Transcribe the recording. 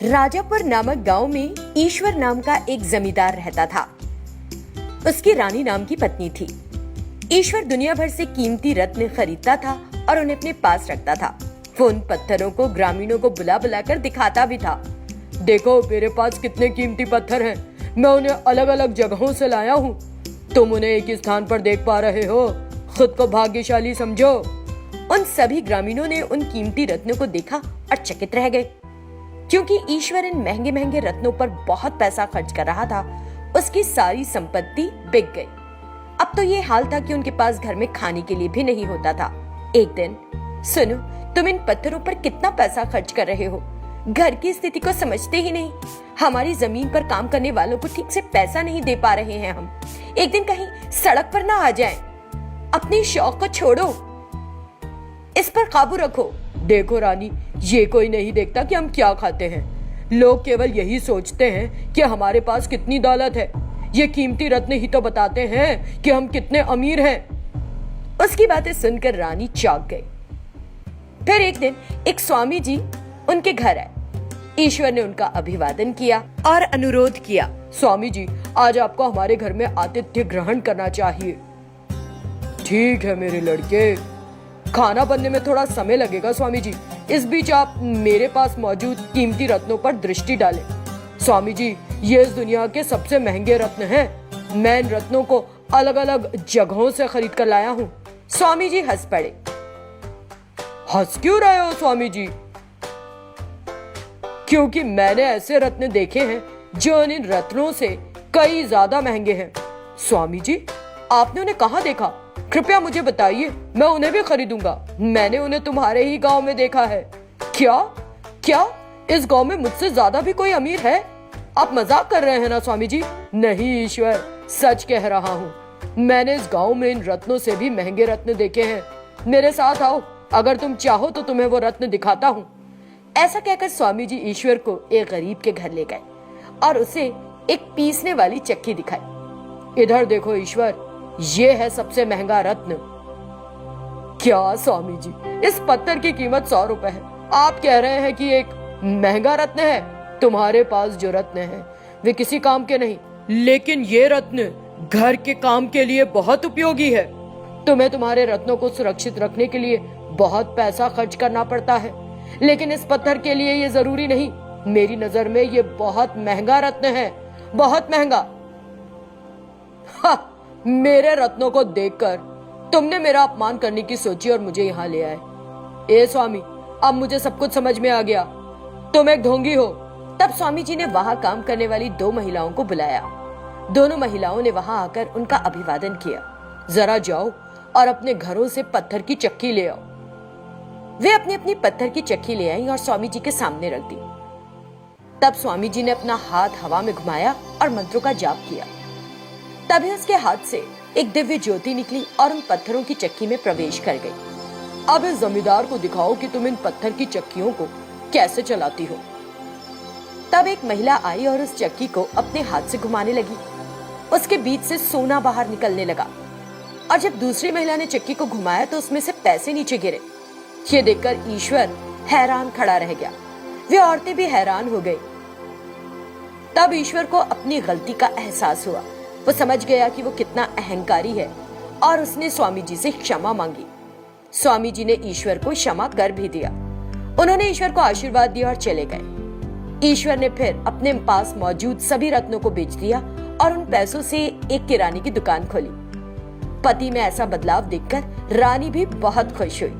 राजापुर नामक गांव में ईश्वर नाम का एक जमींदार रहता था। उसकी रानी नाम की पत्नी थी। ईश्वर दुनिया भर से कीमती रत्न खरीदता था और उन्हें अपने पास रखता था। वो उन पत्थरों को ग्रामीणों को बुला बुला कर दिखाता भी था। देखो मेरे पास कितने कीमती पत्थर हैं, मैं उन्हें अलग अलग जगहों से लाया हूँ। तुम उन्हें एक ही स्थान पर देख पा रहे हो, खुद को भाग्यशाली समझो। उन सभी ग्रामीणों ने उन कीमती रत्नों को देखा और चकित रह गए, क्योंकि ईश्वर इन महंगे महंगे रत्नों पर बहुत पैसा खर्च कर रहा था। उसकी सारी संपत्ति बिक गई। अब तो ये हाल था कि उनके पास घर में खाने के लिए भी नहीं होता था। एक दिन, सुनो, तुम इन पत्थरों पर कितना पैसा खर्च कर रहे हो, घर की स्थिति को समझते ही नहीं। हमारी जमीन पर काम करने वालों को ठीक से पैसा नहीं दे पा रहे हैं हम। एक दिन कहीं सड़क पर ना आ जाएं। अपनी शौक को छोड़ो, इस पर काबू रखो। देखो रानी, ये कोई नहीं देखता कि हम क्या खाते हैं। लोग केवल यही सोचते हैं कि हमारे पास कितनी दौलत है। ये कीमती रत्न ही तो बताते हैं कि हम कितने अमीर हैं। उसकी बातें सुनकर रानी चौंक गई। फिर एक दिन एक स्वामी जी उनके घर आए। ईश्वर ने उनका अभिवादन किया और अनुरोध किया, स्वामी जी, आज आपको हमारे घर में आतिथ्य ग्रहण करना चाहिए। ठीक है मेरे लड़के, खाना बनने में थोड़ा समय लगेगा स्वामी जी। इस बीच आप मेरे पास मौजूद कीमती रत्नों पर दृष्टि डालें। स्वामी जी, ये इस दुनिया के सबसे महंगे रत्न हैं। मैं इन रत्नों को अलग अलग जगहों से खरीद कर लाया हूँ। स्वामी जी हंस पड़े। हंस क्यों रहे हो स्वामी जी? क्योंकि मैंने ऐसे रत्न देखे हैं जो इन रत्नों से कई ज्यादा महंगे हैं। स्वामी जी, आपने उन्हें कहाँ देखा? कृपया मुझे बताइए, मैं उन्हें भी खरीदूंगा। मैंने उन्हें तुम्हारे ही गांव में देखा है। क्या क्या इस गांव में मुझसे ज्यादा भी कोई अमीर है? आप मजाक कर रहे हैं ना स्वामी जी? नहीं ईश्वर, सच कह रहा हूँ। मैंने इस गांव में इन रत्नों से भी महंगे रत्न देखे हैं। मेरे साथ आओ, अगर तुम चाहो तो तुम्हें वो रत्न दिखाता हूँ। ऐसा कहकर स्वामी जी ईश्वर को एक गरीब के घर ले गए और उसे एक पीसने वाली चक्की दिखाई। इधर देखो ईश्वर, ये है सबसे महंगा रत्न। क्या स्वामी जी, इस पत्थर की कीमत 100 रुपए है। आप कह रहे हैं कि एक महंगा रत्न है? तुम्हारे पास जो रत्न है वे किसी काम के नहीं, लेकिन ये रत्न घर के काम के लिए बहुत उपयोगी है। तुम्हें तुम्हारे रत्नों को सुरक्षित रखने के लिए बहुत पैसा खर्च करना पड़ता है, लेकिन इस पत्थर के लिए ये जरूरी नहीं। मेरी नजर में ये बहुत महंगा रत्न है, बहुत महंगा। मेरे रत्नों को देखकर तुमने मेरा अपमान करने की सोची और मुझे यहाँ ले आए। ए स्वामी, अब मुझे सब कुछ समझ में आ गया। तुम एक ढोंगी हो। तब स्वामी जी ने वहाँ काम करने वाली 2 महिलाओं को बुलाया। दोनों महिलाओं ने वहाँ आकर उनका अभिवादन किया। जरा जाओ और अपने घरों से पत्थर की चक्की ले आओ। वे अपनी अपनी पत्थर की चक्की ले आई और स्वामी जी के सामने रख दी। तब स्वामी जी ने अपना हाथ हवा में घुमाया और मंत्रों का जाप किया। तभी उसके हाथ से एक दिव्य ज्योति निकली और उन पत्थरों की चक्की में प्रवेश कर गई। अब इस जमींदार को दिखाओ कि तुम इन पत्थर की चक्कियों को कैसे चलाती हो। तब एक महिला आई और उस चक्की को अपने हाथ से घुमाने लगी। उसके बीच से सोना बाहर निकलने लगा और जब दूसरी महिला ने चक्की को घुमाया तो उसमें से पैसे नीचे गिरे। ये देखकर ईश्वर हैरान खड़ा रह गया। वे औरतें भी हैरान हो गई। तब ईश्वर को अपनी गलती का एहसास हुआ। वो समझ गया कि वो कितना अहंकारी है और उसने स्वामी जी से क्षमा मांगी। स्वामी जी ने ईश्वर को क्षमा कर भी दिया। उन्होंने ईश्वर को आशीर्वाद दिया और चले गए। ईश्वर ने फिर अपने पास मौजूद सभी रत्नों को बेच दिया और उन पैसों से एक किराने की दुकान खोली। पति में ऐसा बदलाव देखकर रानी भी बहुत खुश हुई।